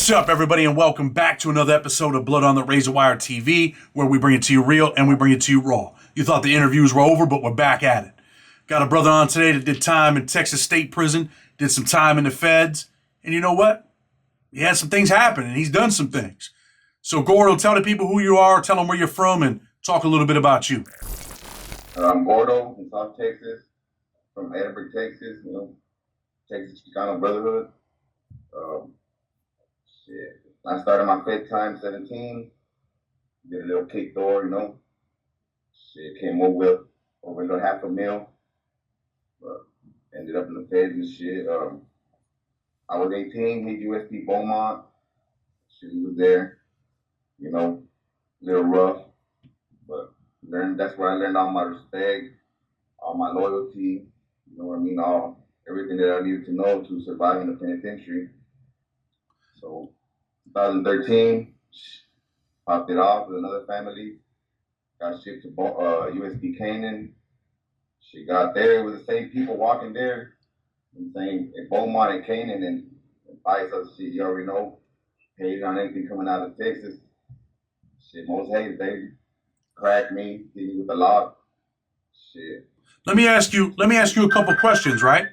What's up, everybody, and welcome back to another episode of Blood on the Razor Wire TV, where we bring it to you real and we bring it to you raw. You thought the interviews were over, but we're back at it. Got a brother on today that did time in Texas State Prison, did some time in the feds, and you know what? He had some things happen, and he's done some things. So, Gordo, tell the people who you are, tell them where you're from, and talk a little bit about you. I'm Gordo from South Texas, from Edinburgh, Texas, Texas Chicano Brotherhood. I started my Fed time 17, did a little kick door, came up with over a half a mil, but ended up in the feds and shit. I was 18, hit USP Beaumont, shit was there, a little rough, but that's where I learned all my respect, all my loyalty, everything that I needed to know to survive in the penitentiary. So 2013, popped it off with another family, got shipped to USP Canaan. She got there, it was the same people walking there, in Beaumont and Canaan and Paisas, shit, you already know, hated on anything coming out of Texas. Shit, most hated, baby. Cracked me, hit me with the lock. Shit. Let me ask you a couple questions, right?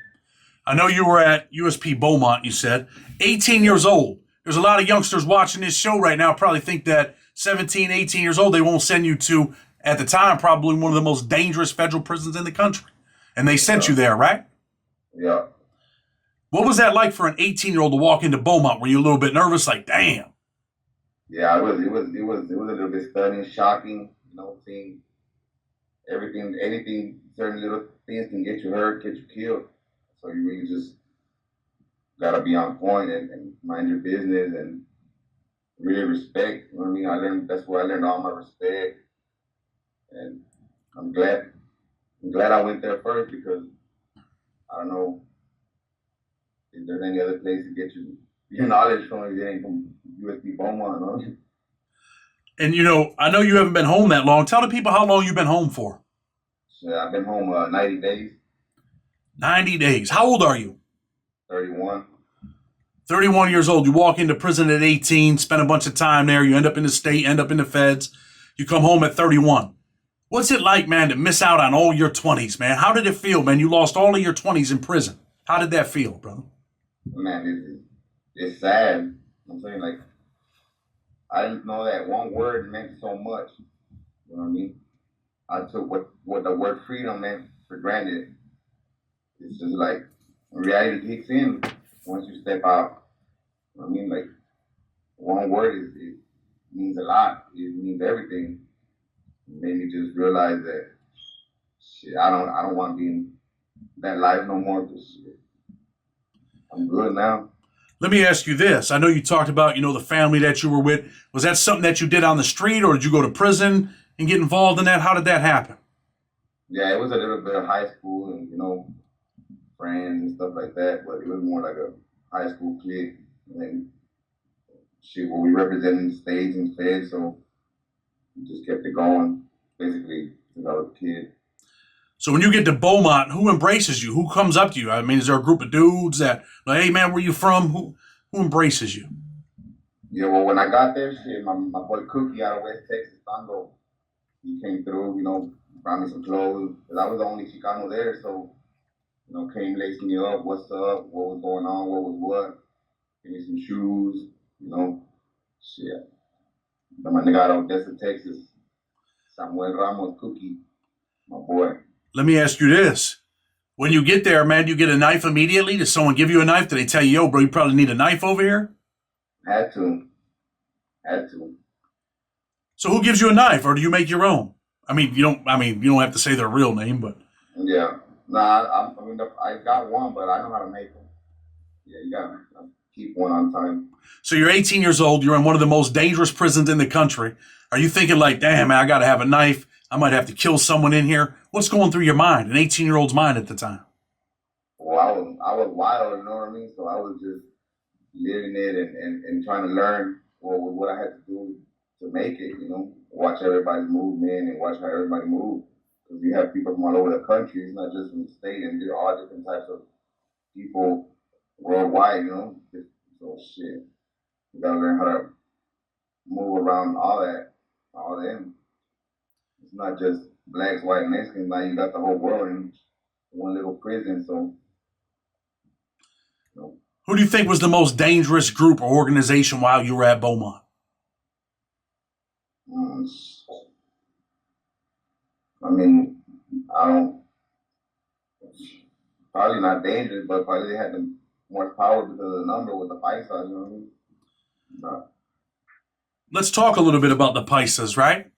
I know you were at USP Beaumont, you said. 18 years old. There's a lot of youngsters watching this show right now probably think that 17, 18 years old, they won't send you to, at the time, probably one of the most dangerous federal prisons in the country. And they sent you there, right? Yeah. What was that like for an 18-year-old to walk into Beaumont? Were you a little bit nervous, like, damn? Yeah, it was a little bit stunning, shocking, seeing anything, certain little things can get you hurt, get you killed. So you really just gotta be on point and mind your business and really respect. You know what I mean? That's where I learned all my respect. And I'm glad I went there first because I don't know if there's any other place to get your knowledge from if it ain't from USP Beaumont, no? And I know you haven't been home that long. Tell the people how long you've been home for. So I've been home 90 days. 90 days. How old are you? 31. 31 years old. You walk into prison at 18, spend a bunch of time there. You end up in the state, end up in the feds. You come home at 31. What's it like, man, to miss out on all your 20s, man? How did it feel, man? You lost all of your 20s in prison. How did that feel, brother? Man, it's sad. I'm saying, I didn't know that one word meant so much. You know what I mean? I took what the word freedom meant for granted. It's just like reality kicks in once you step out. You know what I mean? One word it means a lot. It means everything. It made me just realize that shit, I don't want to be in that life no more. Shit. I'm good now. Let me ask you this. I know you talked about, the family that you were with. Was that something that you did on the street, or did you go to prison and get involved in that? How did that happen? Yeah, it was a little bit of high school and, friends and stuff like that, but it was more like a high school clique. And then, we represented the stage and fed, so we just kept it going, basically, since I was a kid. So when you get to Beaumont, who embraces you? Who comes up to you? I mean, is there a group of dudes that, hey, man, where you from? Who embraces you? Yeah, well, when I got there, my boy Cookie out of West Texas, Tango, he came through, brought me some clothes, because I was the only Chicano there, so, came lacing me up, what's up, what was going on, what was what, give me some shoes, shit. Then my nigga out of Odessa, Texas, Samuel Ramos, Cookie, my boy. Let me ask you this. When you get there, man, do you get a knife immediately? Does someone give you a knife? Do they tell you, yo, bro, you probably need a knife over here? Had to. So who gives you a knife, or do you make your own? You don't have to say their real name, but. Yeah. Nah, I got one, but I know how to make them. Yeah, you gotta keep one on time. So you're 18 years old. You're in one of the most dangerous prisons in the country. Are you thinking damn, man, I got to have a knife. I might have to kill someone in here. What's going through your mind, an 18-year-old's mind at the time? Well, I was wild, you know what I mean? So I was just living it and trying to learn what I had to do to make it, watch everybody's movement and watch how everybody moves. Because you have people from all over the country. It's not just from the state, and there are all different types of people worldwide, So shit. You gotta learn how to move around all them. It's not just blacks, white, Mexicans. Now you got the whole world in one little prison. So, you know, Who do you think was the most dangerous group or organization while you were at Beaumont? mm, I mean, I don't probably not dangerous, but probably they had the more power because of the number with the Paisas. You know what I mean? But, Let's talk a little bit about the Paisas, right?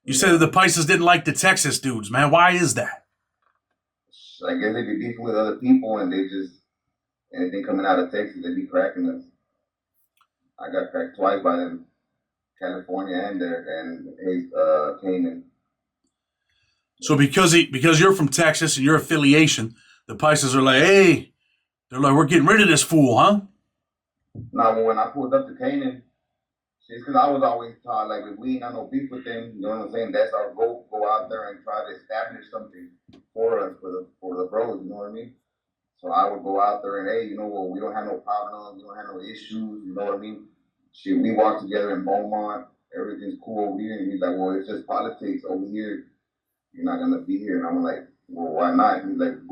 You said that the Paisas didn't like the Texas dudes, man. Why is that? I guess they be beefing with other people, and they just anything coming out of Texas, they be cracking us. I got cracked twice by them, California and Canaan. So because you're from Texas and your affiliation, the Paisas are like, hey, they're like, we're getting rid of this fool, huh? Now, when I pulled up to Canaan, it's because I was always taught, like, if we ain't got no beef with them, you know what I'm saying? That's our goal. Go out there and try to establish something for us, for the bros, you know what I mean? So I would go out there and, hey, you know what? We don't have no problems. We don't have no issues. You know what I mean? Shit, we walk together in Beaumont. Everything's cool over here. And he's like, well, it's just politics over here. You're not going to be here. And I'm like, well, why not? He's like, he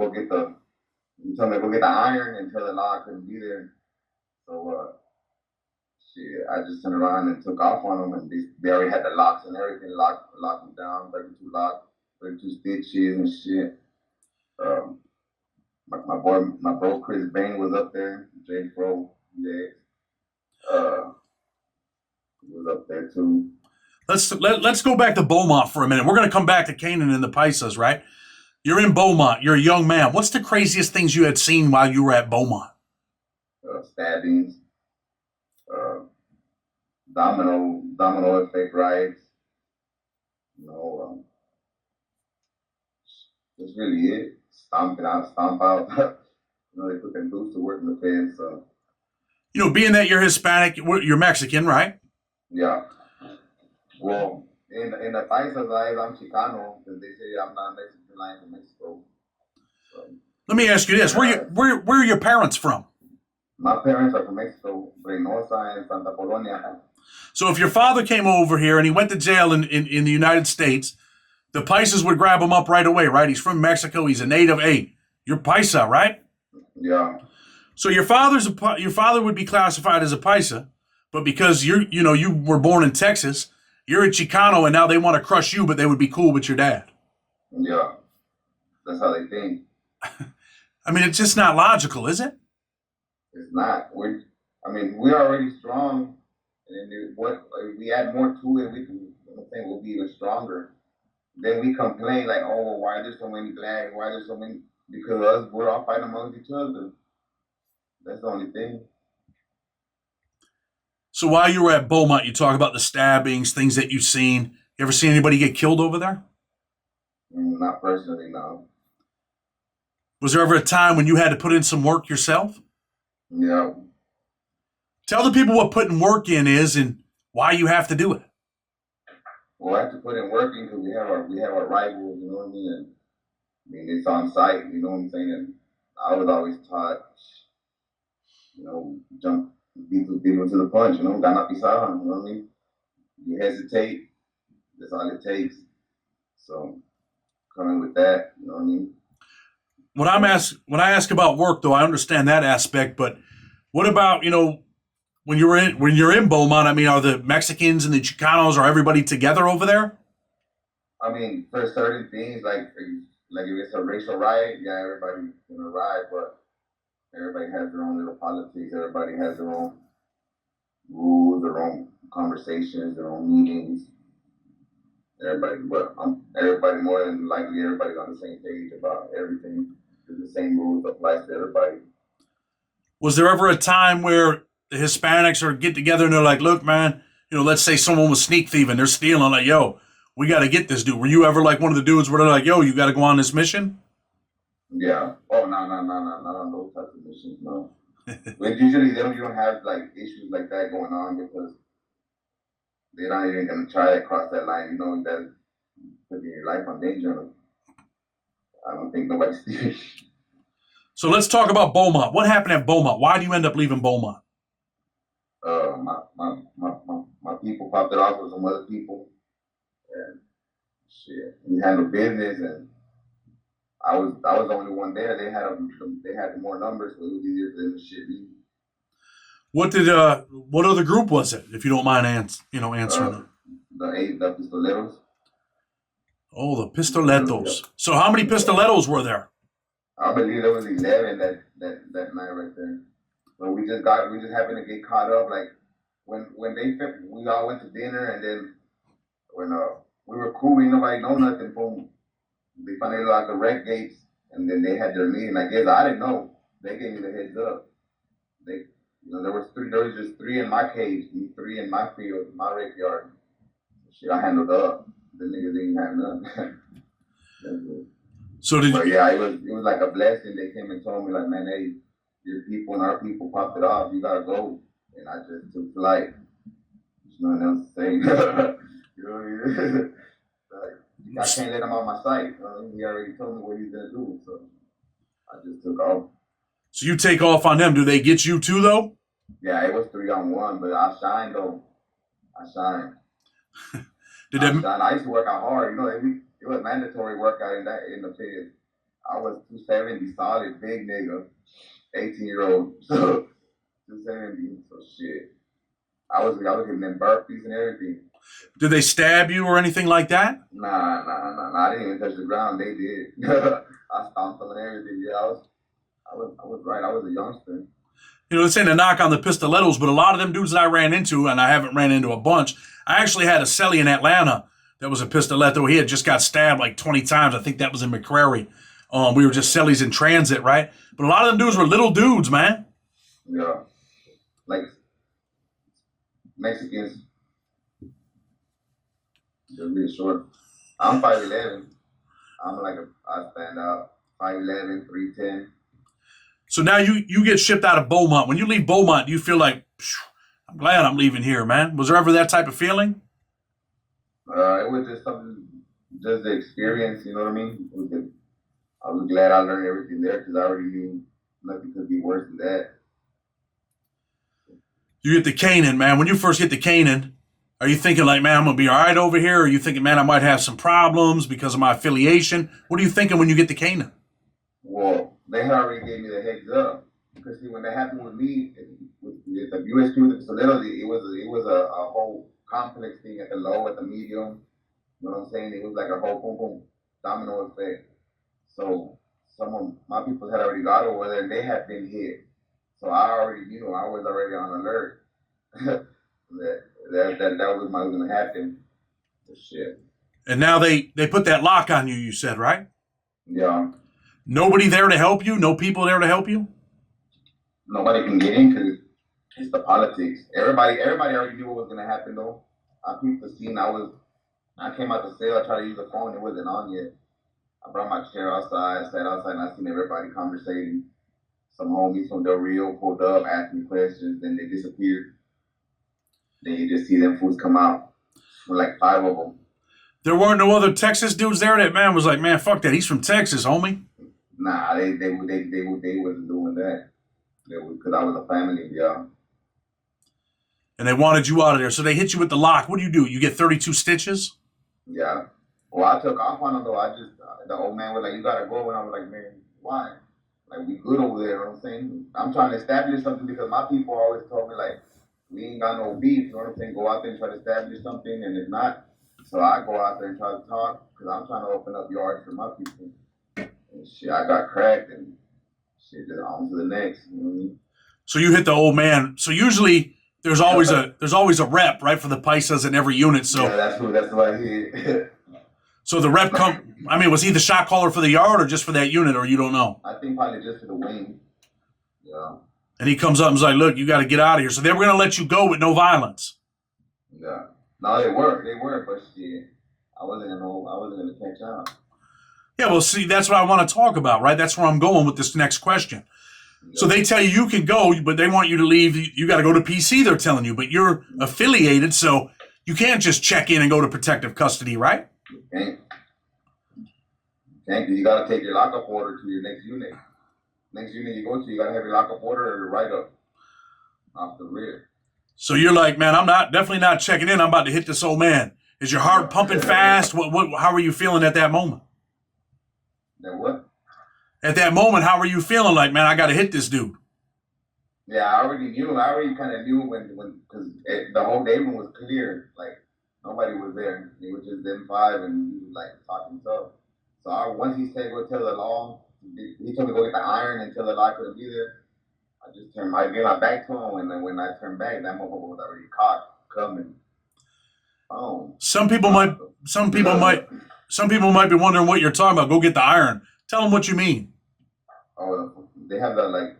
told me to go get the iron and tell the law I couldn't be there. So, shit, I just turned around and took off on them, and they already had the locks and everything, locked them down, 32 locks, 32 stitches and shit. My bro Chris Bain was up there, J Pro, was up there too. Let's go back to Beaumont for a minute. We're going to come back to Canaan and the Paisas, right? You're in Beaumont. You're a young man. What's the craziest things you had seen while you were at Beaumont? Stabbings, domino effect riots. You know, that's really it. Stomp out. You know, they put them boots to work in the feds. So. You know, being that you're Hispanic, you're Mexican, right? Yeah. Well, in the Paisas eyes, I'm Chicano because they say I'm not Mexican, I'm from Mexico. So, let me ask you this: where are your parents from? My parents are from Mexico, Reynosa and Santa Polonia. So if your father came over here and he went to jail in the United States, the Paisas would grab him up right away, right? He's from Mexico. He's a native. Hey, you're Paisa, right? Yeah. So your father would be classified as a Paisa, but because you were born in Texas, you're a Chicano, and now they want to crush you, but they would be cool with your dad. Yeah. That's how they think. I mean, it's just not logical, is it? It's not. We're already strong, and if we add more to it, we'll be even stronger. Then we complain like, oh, why are there so many blacks? Why are there so many? Because we're all fighting amongst each other. That's the only thing. So while you were at Beaumont, you talk about the stabbings, things that you've seen. You ever seen anybody get killed over there? Not personally, no. Was there ever a time when you had to put in some work yourself? Yeah. Tell the people what putting work in is and why you have to do it. Well, I have to put in work in because we have our rivals, you know what I mean? And, it's on site, you know what I'm saying? And I was always taught, jump, beat to the punch, gana pisada, you know what I mean? You hesitate, that's all it takes. So, coming with that, you know what I mean? When I ask about work, though, I understand that aspect, but what about, when you're in Beaumont, I mean, are the Mexicans and the Chicanos, are everybody together over there? I mean, for certain things, like if it's a racial riot, yeah, everybody's gonna riot, but everybody has their own little politics. Everybody has their own rules, their own conversations, their own meetings. Everybody more than likely, everybody's on the same page about everything. The same rules applies to everybody. Was there ever a time where the Hispanics get together and they're like, look, man, let's say someone was sneak thieving, they're stealing, like, yo, we got to get this dude. Were you ever like one of the dudes where they're like, yo, you got to go on this mission? Yeah. Oh, no, not on those types of missions, no. But usually you don't have like issues like that going on because they're not even going to try to cross that line, that putting your life on danger. I don't think nobody's serious. So let's talk about Beaumont. What happened at Beaumont? Why do you end up leaving Beaumont? my people popped it off with some other people, and shit, we handled business, and I was the only one there. They had more numbers, so it was easier for them to shit me. What other group was it, if you don't mind answering that? The pistoleros. Oh, the pistoletos. So how many pistoletos were there? I believe there was 11 that night right there. But we just happened to get caught up. Like when we all went to dinner, and then when we were cool, nobody know nothing. Boom, they finally locked the wreck gates, and then they had their meeting. I guess I didn't know. They gave me the heads up. There was just three in my cage, three in my field, my wreck yard. Shit, I handled up. The niggas didn't have none. But yeah, it was like a blessing. They came and told me like, man, hey, your people and our people popped it off. You gotta go, and I just took flight. There's nothing else to say. You know what I mean? Like, I can't let him out my sight. He already told me what he's gonna do, so I just took off. So you take off on them. Do they get you too, though? Yeah, it was 3-on-1, but I shined though. I shined. I used to work out hard. It was mandatory workout in the pit. I was 270 solid, big nigga, 18-year-old. So 270. So shit. I was hitting them burpees and everything. Did they stab you or anything like that? Nah. I didn't even touch the ground. They did. I stomped them and everything. Yeah, I was right. I was a youngster. This ain't a knock on the pistoletos, but a lot of them dudes that I ran into, and I haven't ran into a bunch. I actually had a celly in Atlanta that was a pistoleto. He had just got stabbed like 20 times. I think that was in McCrary. We were just cellies in transit, right? But a lot of them dudes were little dudes, man. Yeah. Like Mexicans. They're really short. I'm 5'11". I stand out 5'11", 310. So now you get shipped out of Beaumont. When you leave Beaumont, do you feel like, I'm glad I'm leaving here, man? Was there ever that type of feeling? It was just just the experience, you know what I mean? I was glad I learned everything there because I already knew nothing could be worse than that. You get to Canaan, man. When you first get to Canaan, are you thinking like, man, I'm going to be all right over here? Or are you thinking, man, I might have some problems because of my affiliation? What are you thinking when you get to Canaan? Well, they had already gave me the heads up. Because see, when that happened with me, with the USP with the Solidity, it was a whole complex thing at the low, at the medium. You know what I'm saying? It was like a whole boom, boom, domino effect. So some of my people had already got over there and they had been hit. So I already knew, I was already on alert that was going to happen. Shit. And now they put that lock on you, you said, right? Yeah. Nobody there to help you? No people there to help you? Nobody can get in because it's the politics. Everybody already knew what was going to happen, though. I peeped the scene. I came out the cell, I tried to use the phone, it wasn't on yet. I brought my chair outside, sat outside, and I seen everybody conversating. Some homies from Del Rio pulled up, asked me questions, then they disappeared. Then you just see them fools come out. With like 5 of them. There weren't no other Texas dudes there? That man was like, man, fuck that. He's from Texas, homie. Nah, they wasn't doing that. Because I was a family, yeah. And they wanted you out of there. So they hit you with the lock. What do? You get 32 stitches? Yeah. Well, I took off on them, though. The old man was like, you got to go. And I was like, man, why? Like, we good over there, you know what I'm saying? I'm trying to establish something because my people always told me, like, we ain't got no beef, you know what I'm saying? Go out there and try to establish something, and if not, so I go out there and try to talk because I'm trying to open up yards for my people. And shit, I got cracked and shit, just on to the next, you know what I mean? So you hit the old man. So usually there's always a rep, right, for the Paisas in every unit. So yeah, that's who I hit. So the rep was he the shot caller for the yard or just for that unit, or you don't know? I think probably just for the wing. Yeah. And he comes up and is like, look, you got to get out of here. So they were going to let you go with no violence. Yeah. No, they were, but shit, I wasn't gonna catch on. Yeah, well, see, that's what I want to talk about, right? That's where I'm going with this next question. Yeah. So they tell you can go, but they want you to leave. You got to go to PC, they're telling you, but you're affiliated, so you can't just check in and go to protective custody, right? You can't. You got to take your lockup order to your next unit. Next unit you go to, you got to have your lockup order or write up off the rear. So you're like, man, definitely not checking in. I'm about to hit this old man. Is your heart pumping fast? How are you feeling at that moment? Then what? At that moment, how are you feeling? Like, man, I got to hit this dude. Yeah, I already knew. I already kind of knew because the whole day room was clear. Like nobody was there. It was just them five, and he was like talking tough. So once he said go tell the law, he told me go get the iron and tell the law I couldn't be there. I gave my back to him, and then when I turned back, that motherfucker was already caught coming. Oh. Some people might be wondering what you're talking about. Go get the iron. Tell them what you mean. Oh, they have the like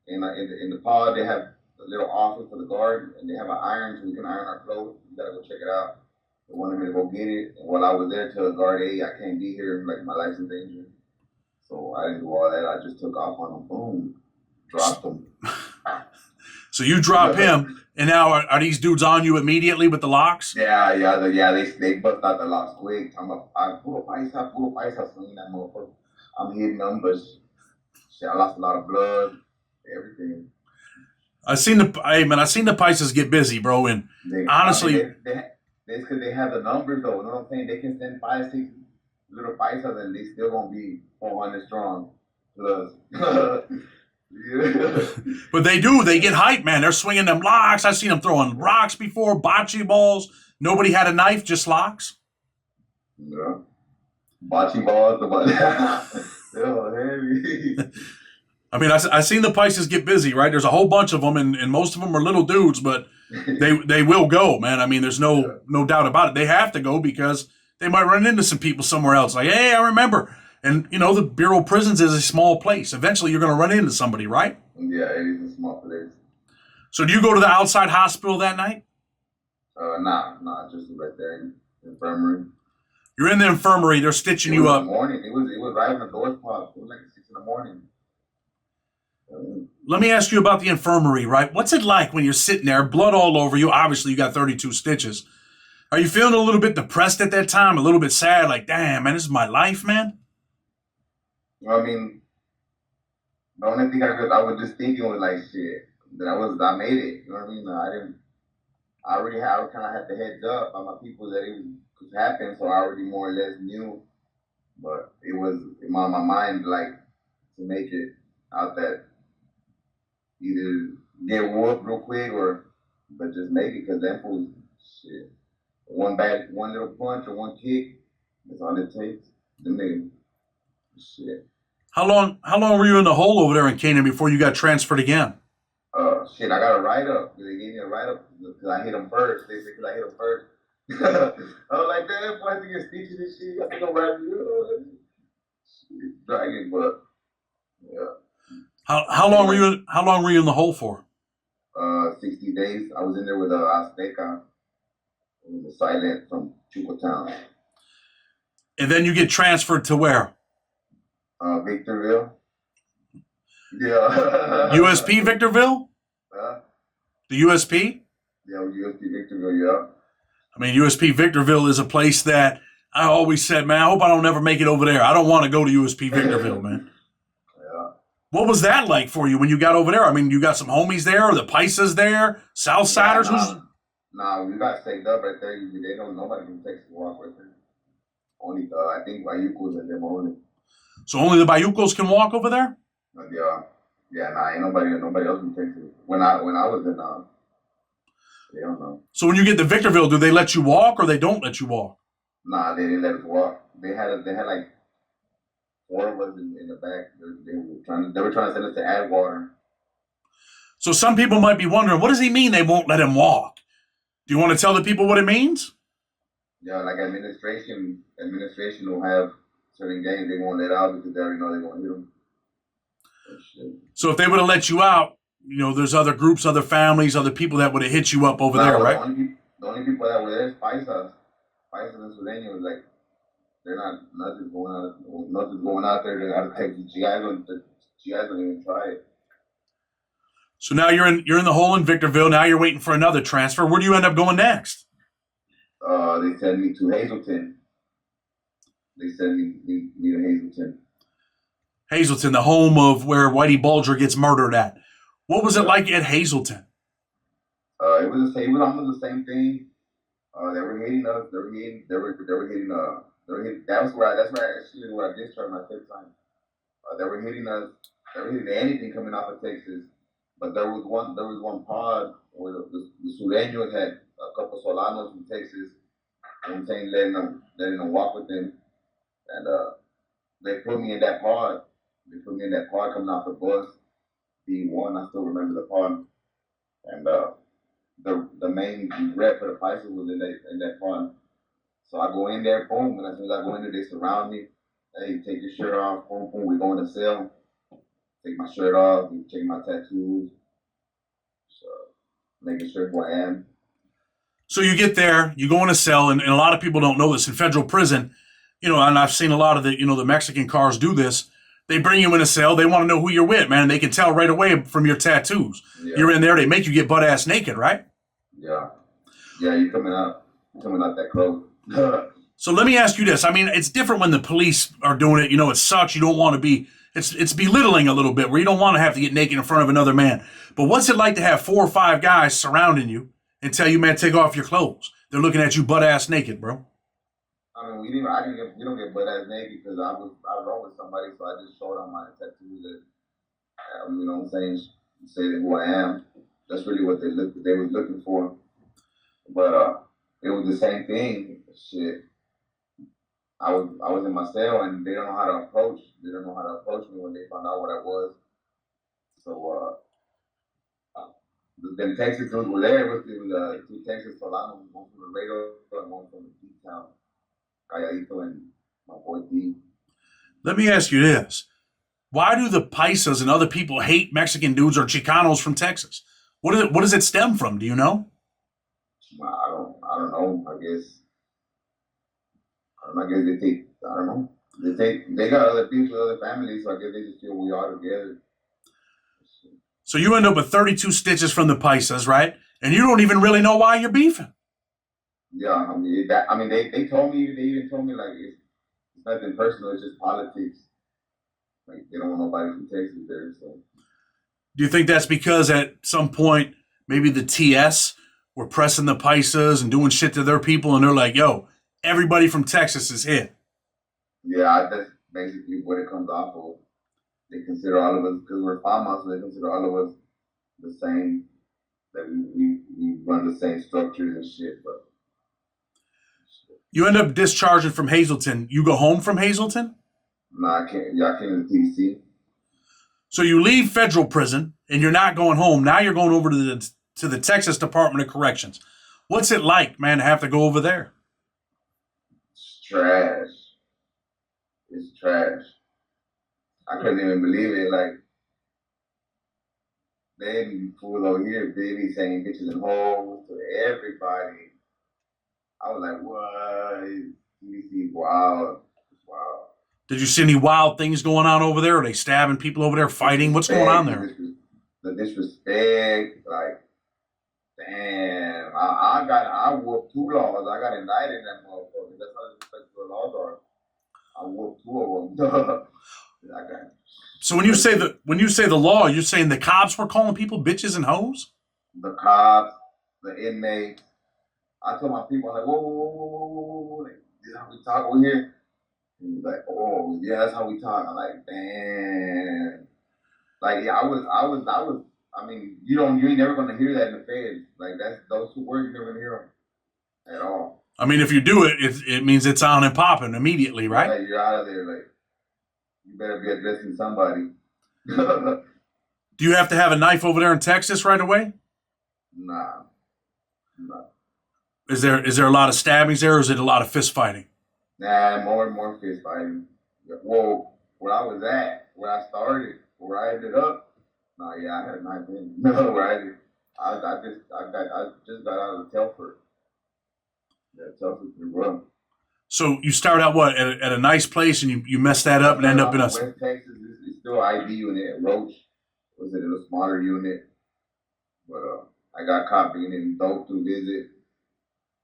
in the pod. They have a little office for the guard, and they have an iron so we can iron our clothes. You gotta go check it out. They wanted me to go get it, and while I was there, tell the guard, "Hey, I can't be here. Like my life's in danger." So I didn't do all that. I just took off on them. Boom, dropped them. So you drop him, and now are these dudes on you immediately with the locks? Yeah. They bust out the locks quick. I puro paisa, swinging that motherfucker. I'm hitting them, but shit, I lost a lot of blood, everything. I seen the Paisas get busy, bro, and honestly, It's because they have the numbers, though. You know what I'm saying? They can send 5, 6 little paisas, and they still gonna be 400 strong. Plus. Yeah. But they get hype, man. They're swinging them locks. I've seen them throwing rocks before, bocce balls. Nobody had a knife, just locks. Yeah. Bocce balls, they're heavy. I mean, I seen the Paisas get busy, right? There's a whole bunch of them, and most of them are little dudes, but they will go, man. I mean, there's no doubt about it. They have to go because they might run into some people somewhere else. Like, hey, I remember. And, you know, the Bureau of Prisons is a small place. Eventually, you're going to run into somebody, right? Yeah, it is a small place. So do you go to the outside hospital that night? Nah, just right there in the infirmary. You're in the infirmary. They're stitching you up. In the morning. It was right when the doors popped. It was like 6 in the morning. Let me ask you about the infirmary, right? What's it like when you're sitting there, blood all over you? Obviously, you got 32 stitches. Are you feeling a little bit depressed at that time? A little bit sad? Like, damn, man, this is my life, man? I mean, the only thing I was just thinking was like, shit, I made it. You know what I mean? I kind of had the heads up by my people that it was happen, so I already more or less knew. But it was in my mind, like, to make it out that either get whooped real quick but just make it, because that fools, shit. One little punch or one kick, that's all it takes. Then they, shit. How long were you in the hole over there in Canaan before you got transferred again? Shit, I got a write-up. They gave me a write-up because I hit them first. They said because I hit them first. I was like, damn, I have to get stitches and shit. I think I'm right here. Dragging, but yeah. How long were you in the hole for? 60 days. I was in there with Azteca. It was a silent from Chico Town. And then you get transferred to where? Victorville. Yeah. USP Victorville? The USP? Yeah, USP Victorville, yeah. I mean, USP Victorville is a place that I always said, man, I hope I don't ever make it over there. I don't want to go to USP Victorville, man. Yeah. What was that like for you when you got over there? I mean, you got some homies there, or the Paisas there, Southsiders? Nah, we got saved up right there. Nobody from Texas walk right there. Only, I think Bayucos and them only. So only the Bayucos can walk over there? Ain't nobody else in Texas. When I was in, they don't know. So when you get to Victorville, do they let you walk or they don't let you walk? Nah, they didn't let us walk. They had like 4 of us in the back. They were trying to send us to Atwater. So some people might be wondering, what does he mean they won't let him walk? Do you want to tell the people what it means? Yeah, like administration will have certain gangs they won't let out because they already know they're going to hit them. So if they would have let you out, you know, there's other groups, other families, other people that would have hit you up over there, right? The only people that were there is Paisas. Paisas and Sureños was like, they're nothing's going out there. They're out of Texas. GIs don't even try it. So now you're in the hole in Victorville. Now you're waiting for another transfer. Where do you end up going next? They sent me to Hazelton. They sent me to Hazelton. Hazelton, the home of where Whitey Bulger gets murdered at. What was it like at Hazelton? It was the same. It was almost the same thing. They were hitting us. They were hitting. They were hitting. They were hitting. That was where. That's where actually where I discharged my fifth time. They were hitting us. They were hitting anything coming off of Texas. But there was one. There was one pod where the Sureños had a couple Solanos from Texas. You know what I'm saying, letting them walk with them, and they put me in that pod. They put me in that pod coming off the bus. B1. I still remember the pod, and the main rep for the Paisas was in that pod. So I go in there, boom, and as soon as I go in there, they surround me. Hey, take your shirt off, boom, boom. We go in the cell. Take my shirt off, check my tattoos, so making sure who I am. So you get there, you go in a cell, and a lot of people don't know this. In federal prison, and I've seen a lot of the Mexican cars do this. They bring you in a cell. They want to know who you're with, man. They can tell right away from your tattoos. Yeah. You're in there. They make you get butt ass naked, right? Yeah. Yeah, you're coming out that close. So let me ask you this. I mean, it's different when the police are doing it. It sucks. You don't want to be. It's belittling a little bit where you don't want to have to get naked in front of another man. But what's it like to have 4 or 5 guys surrounding you and tell you, man, take off your clothes? They're looking at you butt ass naked, bro. I mean, we don't get butt ass naked because I was with somebody, so I just showed on my tattoos that you know what I'm saying, say who I am. That's really what they was looking for. But it was the same thing. Shit. I was in my cell and they don't know how to approach. They don't know how to approach me when they found out what I was. So then Texas were there. It was 2 Texas Solanos, one from the radar and one from the deep town. Calladito and my boy D. Let me ask you this. Why do the Paisas and other people hate Mexican dudes or Chicanos from Texas? What does it stem from? Do you know? I don't know. I guess they take. I don't know. They got other people, other families. So I guess they just feel we are together. So you end up with 32 stitches from the Paisas, right? And you don't even really know why you're beefing. Yeah, I mean, they told me. They even told me like it's nothing personal. It's just politics. Like they don't want nobody from Texas there. So. Do you think that's because at some point maybe the TS were pressing the Paisas and doing shit to their people, and they're like, "Yo, everybody from Texas is hit." Yeah, that's basically what it comes off of. They consider all of us, because we're farmers, so they consider all of us the same. That we run the same structures and shit. But you end up discharging from Hazelton. You go home from Hazelton? No, I can't. Yeah, I came to TC. So you leave federal prison and you're not going home. Now you're going over to the Texas Department of Corrections. What's it like, man, to have to go over there? It's trash. It's trash. I couldn't even believe it. Like, they be full over here. They be saying bitches and hoes to everybody. I was like, what? TC, wow. Wow. Did you see any wild things going on over there? Are they stabbing people over there, fighting? What's going on there? The disrespect, like, damn. I whooped 2 laws. I got indicted in that motherfucker. That's how disrespectful laws are. I whooped 2 of them. So when you say the law, you're saying the cops were calling people bitches and hoes? The cops, the inmates. I told my people, like, whoa. Like, this is how we talk over here. And he's like, oh, yeah, that's how we talk. I'm like, damn. Like, yeah, I mean, you ain't never going to hear that in the feds. Like, those 2 words, you're never going to hear them at all. I mean, if you do it, it means it's on and popping immediately, right? Like, you're out of there. Like, you better be addressing somebody. Do you have to have a knife over there in Texas right away? Nah. Is there a lot of stabbings there, or is it a lot of fist fighting? Nah, more and more fist fighting. Well, where I was at, where I started, where I ended up, no, yeah, I had a knife in. No, where I just got out of Telford. Yeah, Telford's pretty rough. So you start out what at a nice place, and you mess that up and end up in a West Texas. It's still IB unit. Roach was it a smaller unit, but I got caught being in dope to visit.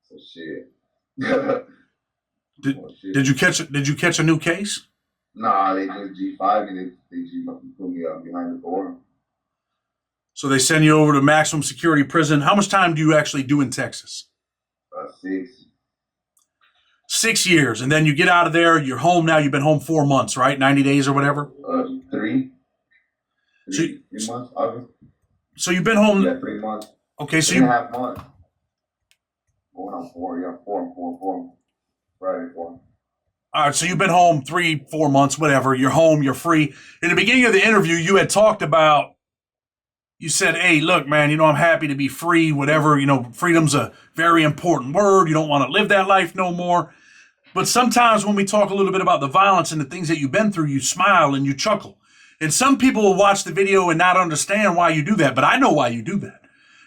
So shit. Did you catch a new case? Nah, they just G5 and they put me behind the door. So they send you over to maximum security prison. How much time do you actually do in Texas? 6. 6 years. And then you get out of there. You're home now. You've been home 4 months, right? 90 days or whatever? 3. So, 3 months, August. So you've been home. Yeah, 3 months. Okay, so 3.5 months. Going on 4. Yeah, 4. Friday 4. All right, so you've been home 3-4 months, whatever. You're home, you're free. In the beginning of the interview, you had talked about, you said, hey, look, man, I'm happy to be free, whatever. Freedom's a very important word. You don't want to live that life no more. But sometimes when we talk a little bit about the violence and the things that you've been through, you smile and you chuckle. And some people will watch the video and not understand why you do that, but I know why you do that.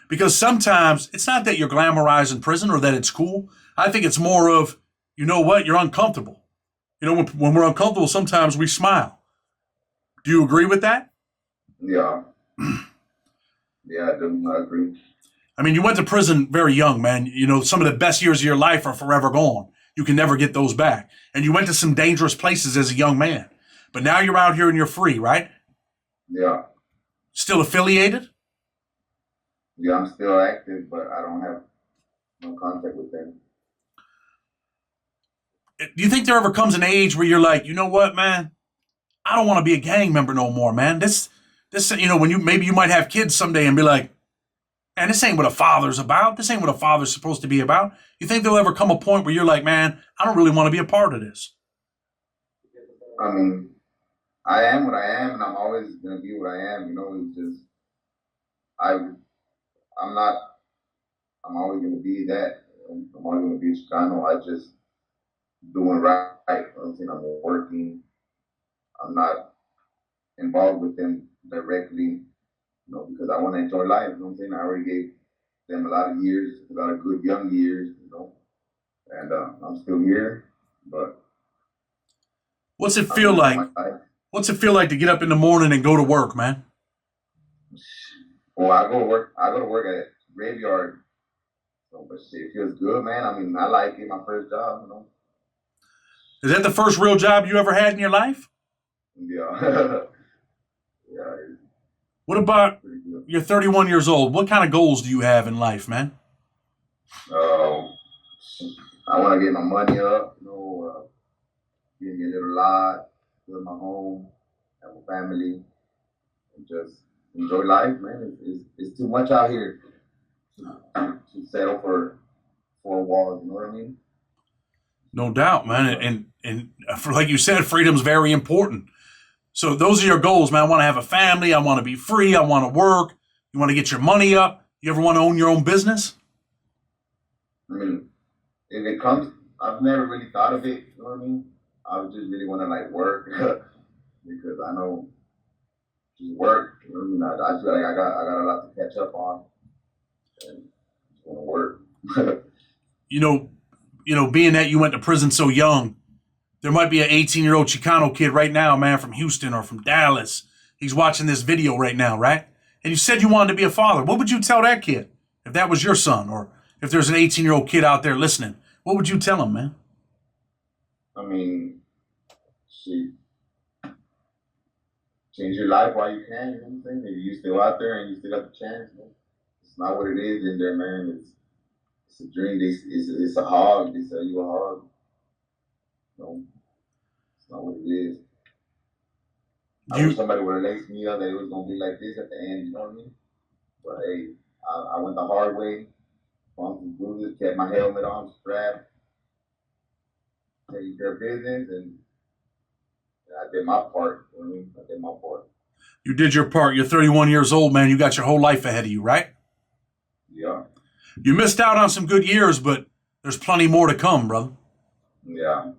Because sometimes it's not that you're glamorizing prison or that it's cool. I think it's more of, you know what, you're uncomfortable. When we're uncomfortable, sometimes we smile. Do you agree with that? Yeah. Yeah, I do. I agree. I mean, you went to prison very young, man. Some of the best years of your life are forever gone. You can never get those back. And you went to some dangerous places as a young man. But now you're out here and you're free, right? Yeah. Still affiliated? Yeah, I'm still active, but I don't have no contact with them. Do you think there ever comes an age where you're like, you know what, man? I don't want to be a gang member no more, man. This, when maybe you might have kids someday and be like, man, this ain't what a father's about. This ain't what a father's supposed to be about. You think there'll ever come a point where you're like, man, I don't really want to be a part of this? I mean, I am what I am, and I'm always gonna be what I am. It's just I'm always gonna be that. I'm always gonna be a Chicano. I just doing right. I'm working. I'm not involved with them directly, because I want to enjoy life. I already gave them a lot of years, a lot of good young years, and I'm still here. But what's it feel like? What's it feel like to get up in the morning and go to work, man? Well, I go to work. I go to work at graveyard. But shit, it feels good, man. I mean, I like it. My first job, Is that the first real job you ever had in your life? Yeah. Yeah. What about, you're 31 years old. What kind of goals do you have in life, man? I want to get my money up, give me a little lot, build my home, have a family, and just enjoy life, man. It's too much out here to settle for 4 walls, you know what I mean? No doubt, man. And for, like you said, freedom's very important. So those are your goals, man. I want to have a family. I want to be free. I want to work. You want to get your money up. You ever want to own your own business? I mean, if it comes, I've never really thought of it, you know what I mean? I would just really want to work because I know just work, you know what I mean? I feel like I got a lot to catch up on and just want to work. Being that you went to prison so young, there might be an 18-year-old Chicano kid right now, man, from Houston or from Dallas. He's watching this video right now, right? And you said you wanted to be a father. What would you tell that kid if that was your son, or if there's an 18-year-old kid out there listening? What would you tell him, man? I mean, shit. Change your life while you can, you know what I'm saying? If you're still out there and you still got the chance, it's not what it is in there, man. It's a dream. It's a hog. They sell you a hog. It's not what it is. I wish somebody would have laced me up that it was gonna be like this at the end, you know what I mean? But hey, I went the hard way. Bumped and bruises, kept my helmet on, strapped, taking care of business, and I did my part. You know what I mean? I did my part. You did your part. You're 31 years old, man. You got your whole life ahead of you, right? Yeah. You missed out on some good years, but there's plenty more to come, brother. Yeah.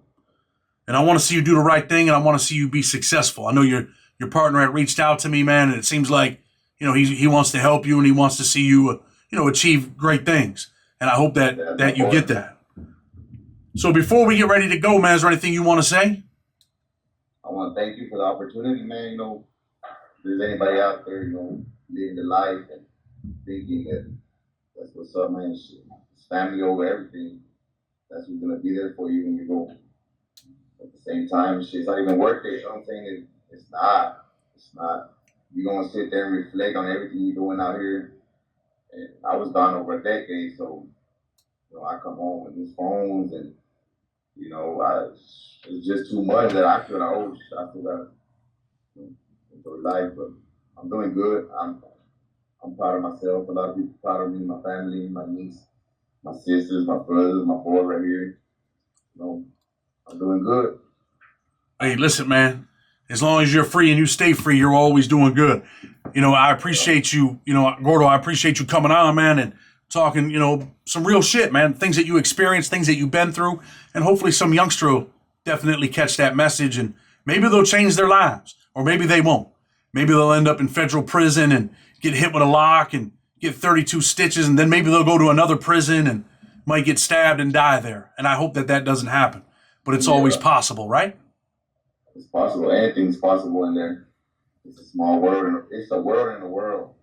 And I want to see you do the right thing, and I want to see you be successful. I know your partner had reached out to me, man, and it seems like, he wants to help you and he wants to see you, achieve great things. And I hope that you get that. So before we get ready to go, man, is there anything you want to say? I want to thank you for the opportunity, man. If there's anybody out there, living the life and thinking that that's what's up, man. It's family over everything. That's who's going to be there for you when you go. At the same time, it's not even worth it. You know what I'm saying? It's not. It's not. you're gonna sit there and reflect on everything you're doing out here. And I was gone over a decade, so I come home with these phones, and it's just too much that I feel like, oh, I feel like enjoy life, but I'm doing good. I'm proud of myself. A lot of people proud of me, my family, my niece, my sisters, my brothers, my boy right here. I'm doing good. Hey, listen, man. As long as you're free and you stay free, you're always doing good. I appreciate you. Gordo, I appreciate you coming on, man, and talking, some real shit, man. Things that you experienced, things that you've been through, and hopefully some youngster will definitely catch that message, and maybe they'll change their lives, or maybe they won't. Maybe they'll end up in federal prison and get hit with a lock and get 32 stitches, and then maybe they'll go to another prison and might get stabbed and die there. And I hope that doesn't happen. But it's always possible, right? It's possible. Anything's possible in there. It's a small world, and it's a world in a world.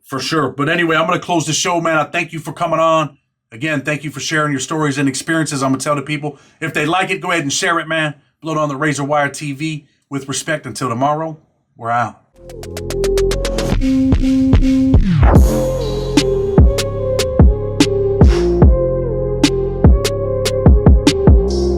For sure. But anyway, I'm going to close the show, man. I thank you for coming on. Again, thank you for sharing your stories and experiences. I'm going to tell the people, if they like it, go ahead and share it, man. Blood on the Razor Wire TV. With respect, until tomorrow, we're out.